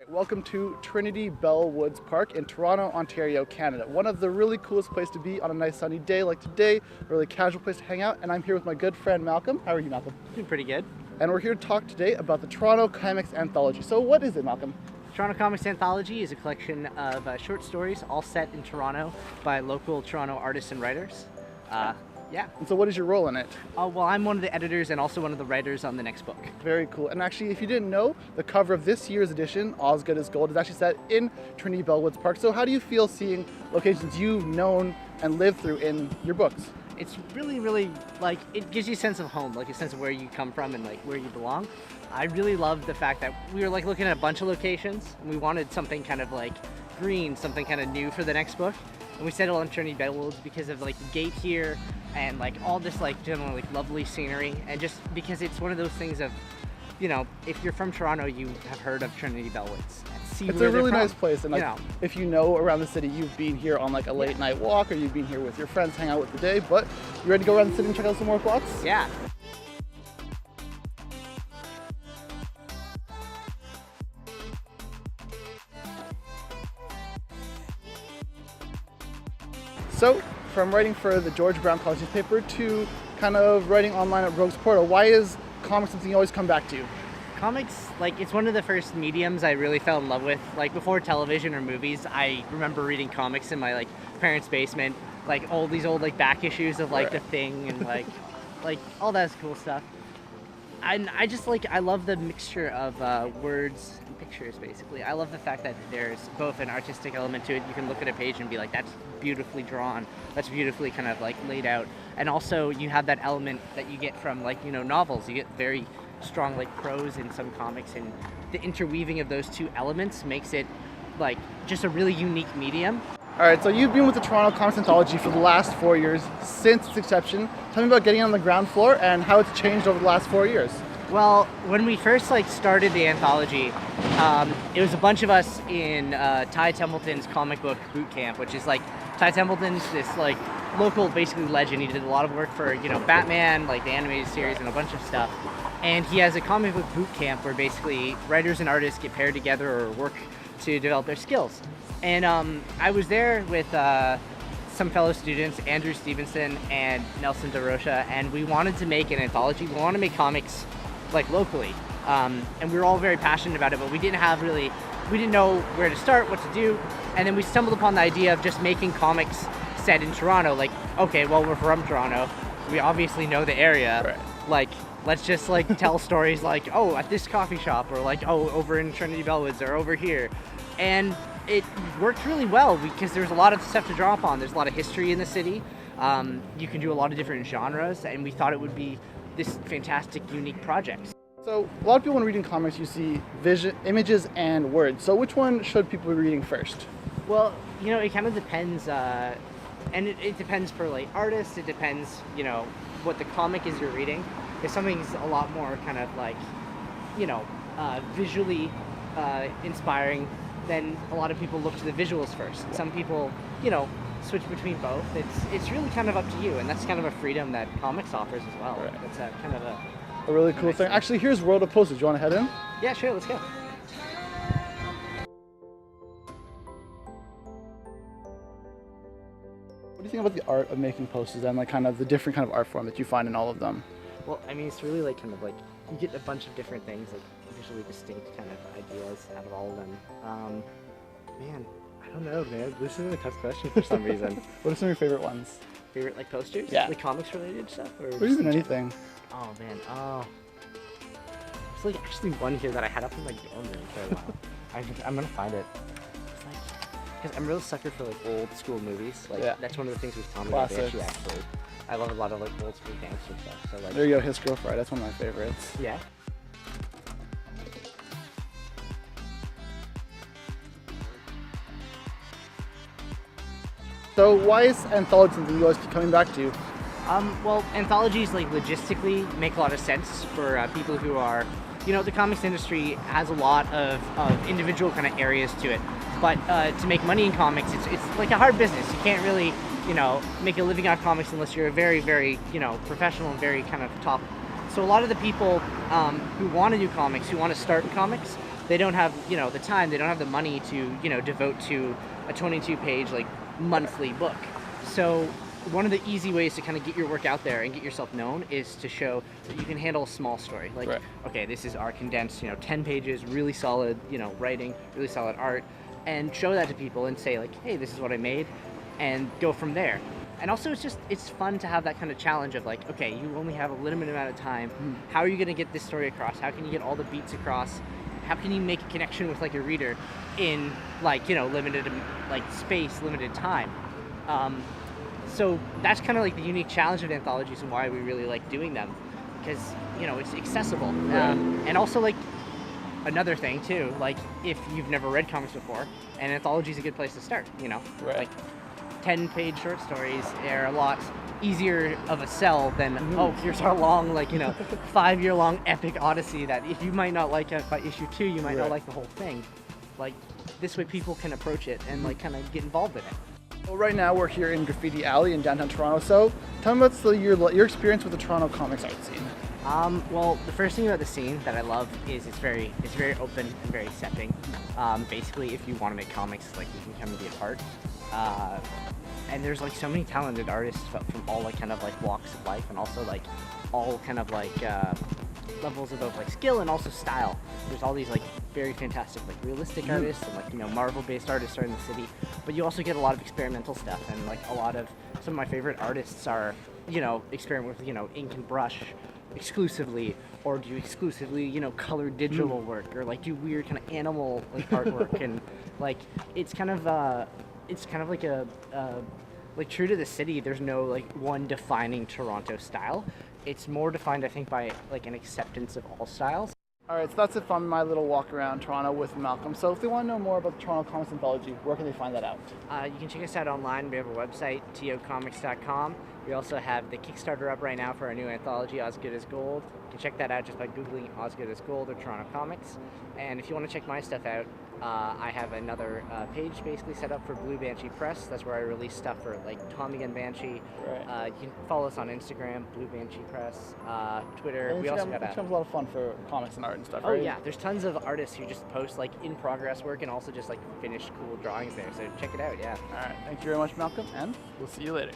Welcome to Trinity Bellwoods Park in Toronto, Ontario, Canada. One of the really coolest places to be on a nice sunny day like today, a really casual place to hang out, and I'm here with my good friend Malcolm. How are you, Malcolm? Doing pretty good. And we're here to talk today about the Toronto Comics Anthology. So what is it, Malcolm? Toronto Comics Anthology is a collection of short stories all set in Toronto by local Toronto artists and writers. Yeah. And so what is your role in it? Well, I'm one of the editors and also one of the writers on the next book. Very cool. And actually, if you didn't know, the cover of this year's edition, Osgood is Gold, is actually set in Trinity Bellwoods Park. So how do you feel seeing locations you've known and lived through in your books? It's really, like, it gives you a sense of home, like a sense of where you come from and like where you belong. I really love the fact that we were like looking at a bunch of locations and we wanted something kind of like green, something kind of new for the next book. And we settled on Trinity Bellwoods because of like the gate here and like all this like general like lovely scenery, and just because it's one of those things of, you know, if you're from Toronto, you have heard of Trinity Bellwoods. It's a really nice place, and like, you know, if you know around the city, you've been here on like a late night walk, or you've been here with your friends, hang out with the day. But you ready to go around the city and check out some more spots? Yeah. So, from writing for the George Brown College newspaper to kind of writing online at Rogues Portal, why is comics something you always come back to? Comics, like, it's one of the first mediums I really fell in love with. Like, before television or movies, I remember reading comics in my, like, parents' basement. Like, all these old, like, back issues of, like, The Thing and, like, all that cool stuff. And I just, like, I love the mixture of words and pictures, basically. I love the fact that there's both an artistic element to it. You can look at a page and be like, that's beautifully drawn. That's beautifully kind of, like, laid out. And also, you have that element that you get from, like, you know, novels. You get very strong, like, prose in some comics, and the interweaving of those two elements makes it, like, just a really unique medium. All right, so you've been with the Toronto Comics Anthology for the last 4 years, since its inception. Tell me about getting on the ground floor and how it's changed over the last 4 years. Well, when we first like started the anthology, it was a bunch of us in Ty Templeton's comic book boot camp, which is like, Ty Templeton's this like local basically legend. He did a lot of work for, you know, Batman, like the animated series and a bunch of stuff. And he has a comic book boot camp where basically writers and artists get paired together or work to develop their skills. And I was there with some fellow students, Andrew Stevenson and Nelson DeRocha, and we wanted to make an anthology. We wanted to make comics like locally, and we were all very passionate about it, but we didn't know where to start, what to do. And then we stumbled upon the idea of just making comics set in Toronto. Like, okay, well, we're from Toronto, we obviously know the area, right. Like, let's just like tell stories like, oh, at this coffee shop, or like, oh, over in Trinity Bellwoods, or over here. And it worked really well because there's a lot of stuff to draw upon. There's a lot of history in the city. You can do a lot of different genres, and we thought it would be this fantastic, unique project. So a lot of people when reading comics, you see images and words. So which one should people be reading first? Well, you know, it kind of depends, and it depends for like artists. It depends, you know, what the comic is you're reading. If something's a lot more kind of like, you know, visually inspiring, then a lot of people look to the visuals first. Some people, you know, switch between both. It's really kind of up to you, and that's kind of a freedom that comics offers as well. Right. It's a kind of a really cool thing. Actually, here's World of Posters. Do you want to head in? Yeah, sure, let's go. What do you think about the art of making posters and like kind of the different kind of art form that you find in all of them? Well, I mean, it's really like kind of like you get a bunch of different things, like visually distinct kind of ideas out of all of them. Man, I don't know, man. This is a tough question for some reason. What are some of your favorite ones? Favorite like posters? Yeah. Like comics related stuff? Or even anything. Oh man, there's like actually one here that I had up in my dorm room for a while. I'm gonna find it. It's like, because I'm a real sucker for like old school movies. Like that's one of the things with Tommy Dabashi actually. I love a lot of like old school gangster stuff. So like. There you go, His Girlfriend. That's one of my favorites. Yeah. So why is anthology something you always keep coming back to? Well, anthologies like logistically make a lot of sense for people who are, you know, the comics industry has a lot of individual kind of areas to it, but to make money in comics, it's like a hard business. You can't really, you know, make a living out of comics unless you're a very, very, you know, professional and very kind of top. So a lot of the people who want to do comics, who want to start in comics, they don't have, you know, the time, they don't have the money to, you know, devote to a 22-page like monthly book. So one of the easy ways to kind of get your work out there and get yourself known is to show that you can handle a small story. Like, Right. okay, this is our condensed, you know, 10 pages, really solid, you know, writing, really solid art, and show that to people and say like, hey, this is what I made, and go from there. And also it's fun to have that kind of challenge of like, okay, you only have a limited amount of time. How are you going to get this story across? How can you get all the beats across? How can you make a connection with like a reader in like, you know, limited like space, limited time? So that's kind of like the unique challenge of anthologies and why we really like doing them, because, you know, it's accessible. And also like another thing too, like if you've never read comics before, an anthology is a good place to start, you know. Right. Like 10-page short stories are a lot easier of a sell than, oh, here's our long, like, you know, 5-year-long epic odyssey that if you might not like it by issue 2, you might not Right. like the whole thing. Like, this way people can approach it and like kind of get involved in it. Well, right now we're here in Graffiti Alley in downtown Toronto. So tell me about your experience with the Toronto comics art scene. Well, the first thing about the scene that I love is it's very open and very accepting. Basically, if you want to make comics, like, you can come and be a part. And there's like so many talented artists from all like kind of like walks of life, and also like all kind of like levels of both like skill and also style. There's all these like very fantastic like realistic artists and like, you know, Marvel-based artists are in the city, but you also get a lot of experimental stuff, and like a lot of some of my favorite artists are, you know, experiment with, you know, ink and brush exclusively, or do exclusively, you know, colored digital work, or like do weird kind of animal like artwork, and like it's kind of like a like true to the city. There's no like one defining Toronto style. It's more defined, I think, by like an acceptance of all styles. All right, so that's it from my little walk around Toronto with Malcolm. So if they want to know more about the Toronto Comics Anthology, where can they find that out? You can check us out online. We have a website, tocomics.com. We also have the Kickstarter up right now for our new anthology, Osgood is Gold. You can check that out just by Googling Osgood is Gold or Toronto Comics. And if you want to check my stuff out, I have another page basically set up for Blue Banshee Press. That's where I release stuff for like Tommy Gun Banshee. Right. You can follow us on Instagram, Blue Banshee Press, Twitter. And We also got Instagram's a lot of fun for comics and art and stuff, Oh right? yeah, there's tons of artists who just post like in progress work and also just like finished cool drawings there. So check it out, yeah. All right, thank you very much, Malcolm, and we'll see you later.